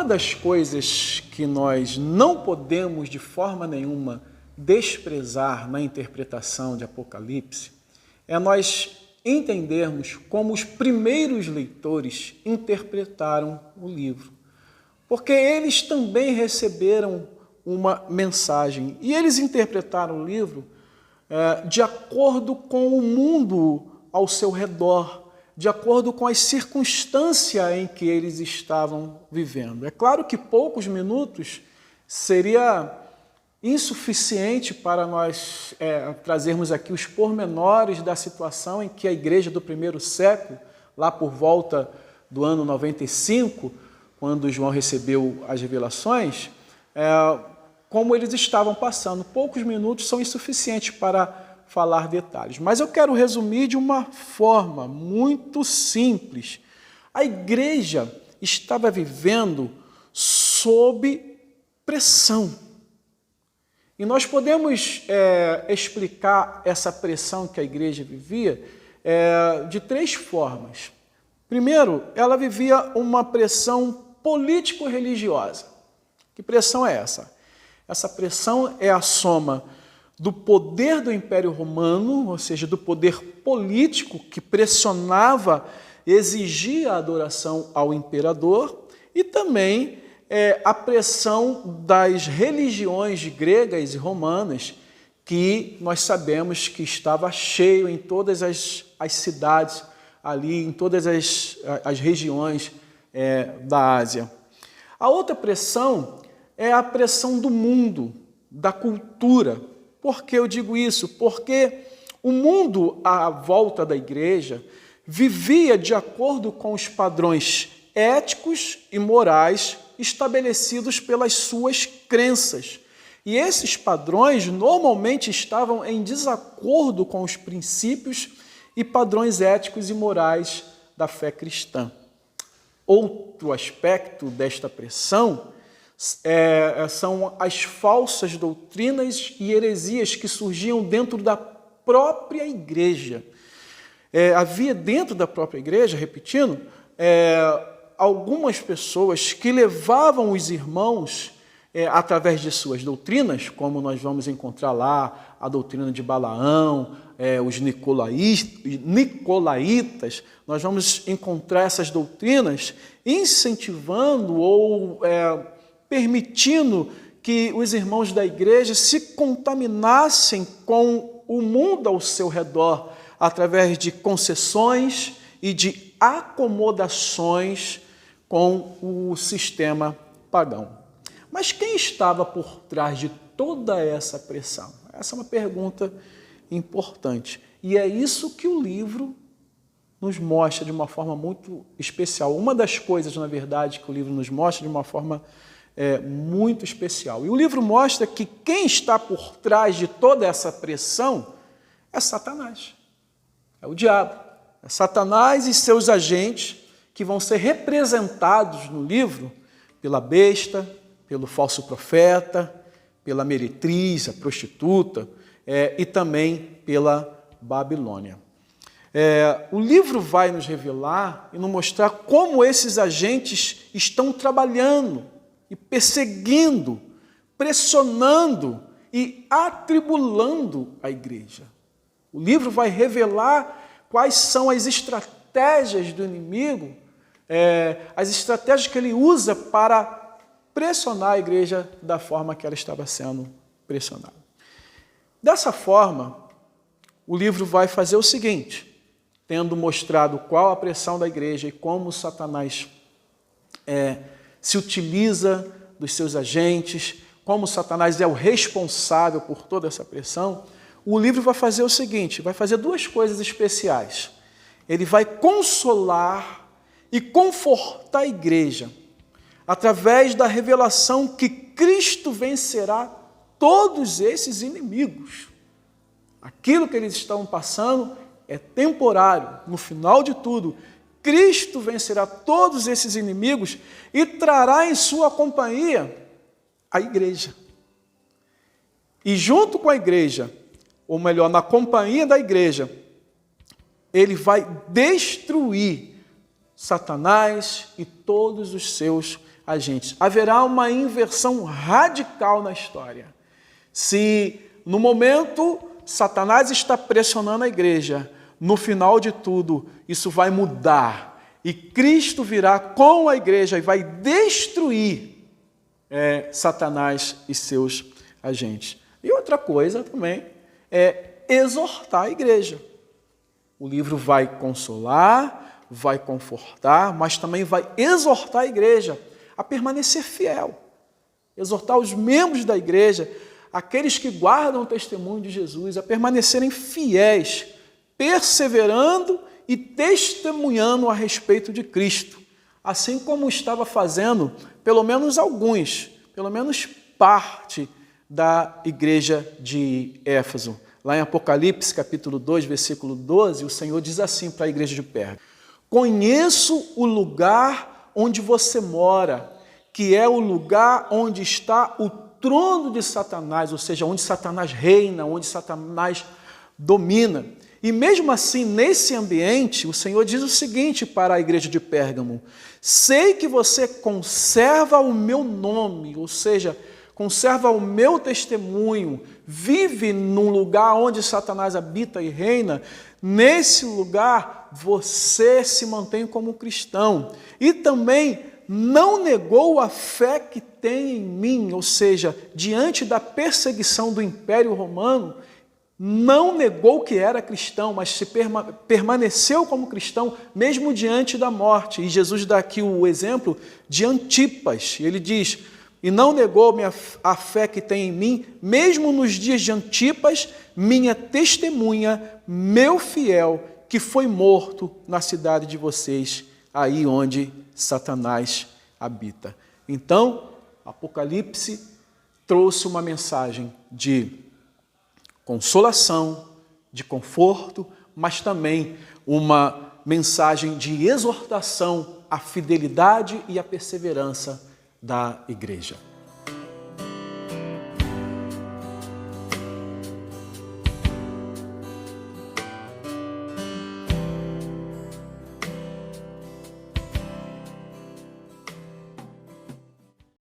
das coisas que nós não podemos de forma nenhuma desprezar na interpretação de Apocalipse é nós entendermos como os primeiros leitores interpretaram o livro. Porque eles também receberam uma mensagem e eles interpretaram o livro de acordo com o mundo ao seu redor, de acordo com as circunstâncias em que eles estavam vivendo. É claro que poucos minutos seria insuficiente para nós trazermos aqui os pormenores da situação em que a igreja do primeiro século, lá por volta do ano 95, quando João recebeu as revelações, como eles estavam passando. Poucos minutos são insuficientes para falar detalhes. Mas eu quero resumir de uma forma muito simples. A igreja estava vivendo sob pressão. E nós podemos explicar essa pressão que a igreja vivia de três formas. Primeiro, ela vivia uma pressão político-religiosa. Que pressão é essa? Essa pressão é a soma do poder do Império Romano, ou seja, do poder político que pressionava, exigia a adoração ao imperador, e também a pressão das religiões gregas e romanas, que nós sabemos que estava cheio em todas as cidades, ali em todas as regiões da Ásia. A outra pressão é a pressão do mundo, da cultura. Por que eu digo isso? Porque o mundo à volta da igreja vivia de acordo com os padrões éticos e morais estabelecidos pelas suas crenças. E esses padrões normalmente estavam em desacordo com os princípios e padrões éticos e morais da fé cristã. Outro aspecto desta pressão são as falsas doutrinas e heresias que surgiam dentro da própria igreja. Havia dentro da própria igreja, repetindo, algumas pessoas que levavam os irmãos através de suas doutrinas, como nós vamos encontrar lá a doutrina de Balaão, os nicolaítas, nós vamos encontrar essas doutrinas incentivando ou permitindo que os irmãos da igreja se contaminassem com o mundo ao seu redor, através de concessões e de acomodações com o sistema pagão. Mas quem estava por trás de toda essa pressão? Essa é uma pergunta importante. E é isso que o livro nos mostra de uma forma muito especial. Uma das coisas, na verdade, que o livro nos mostra de uma forma muito especial. E o livro mostra que quem está por trás de toda essa pressão é Satanás. É o diabo. É Satanás e seus agentes que vão ser representados no livro pela besta, pelo falso profeta, pela meretriz, a prostituta, e também pela Babilônia. O livro vai nos revelar e nos mostrar como esses agentes estão trabalhando e perseguindo, pressionando e atribulando a igreja. O livro vai revelar quais são as estratégias do inimigo, as estratégias que ele usa para pressionar a igreja da forma que ela estava sendo pressionada. Dessa forma, o livro vai fazer o seguinte, tendo mostrado qual a pressão da igreja e como Satanás se utiliza dos seus agentes, como Satanás é o responsável por toda essa pressão, o livro vai fazer o seguinte, vai fazer duas coisas especiais. Ele vai consolar e confortar a igreja através da revelação que Cristo vencerá todos esses inimigos. Aquilo que eles estavam passando é temporário. No final de tudo, Cristo vencerá todos esses inimigos e trará em sua companhia a igreja. E junto com a igreja, ou melhor, na companhia da igreja, ele vai destruir Satanás e todos os seus agentes. Haverá uma inversão radical na história. Se no momento Satanás está pressionando a igreja, no final de tudo isso vai mudar e Cristo virá com a igreja e vai destruir Satanás e seus agentes. E outra coisa também é exortar a igreja. O livro vai consolar, vai confortar, mas também vai exortar a igreja a permanecer fiel. Exortar os membros da igreja, aqueles que guardam o testemunho de Jesus, a permanecerem fiéis, perseverando e testemunhando a respeito de Cristo, assim como estava fazendo pelo menos alguns, pelo menos parte da igreja de Éfeso. Lá em Apocalipse, capítulo 2, versículo 12, o Senhor diz assim para a igreja de Pérgamo: conheço o lugar onde você mora, que é o lugar onde está o trono de Satanás, ou seja, onde Satanás reina, onde Satanás domina. E mesmo assim, nesse ambiente, o Senhor diz o seguinte para a igreja de Pérgamo: sei que você conserva o meu nome, ou seja, conserva o meu testemunho, vive num lugar onde Satanás habita e reina. Nesse lugar, você se mantém como cristão. E também não negou a fé que tem em mim, ou seja, diante da perseguição do Império Romano, não negou que era cristão, mas se permaneceu como cristão, mesmo diante da morte. E Jesus dá aqui o exemplo de Antipas. Ele diz: e não negou a fé que tem em mim, mesmo nos dias de Antipas, minha testemunha, meu fiel, que foi morto na cidade de vocês, aí onde Satanás habita. Então, Apocalipse trouxe uma mensagem de consolação, de conforto, mas também uma mensagem de exortação à fidelidade e à perseverança da igreja.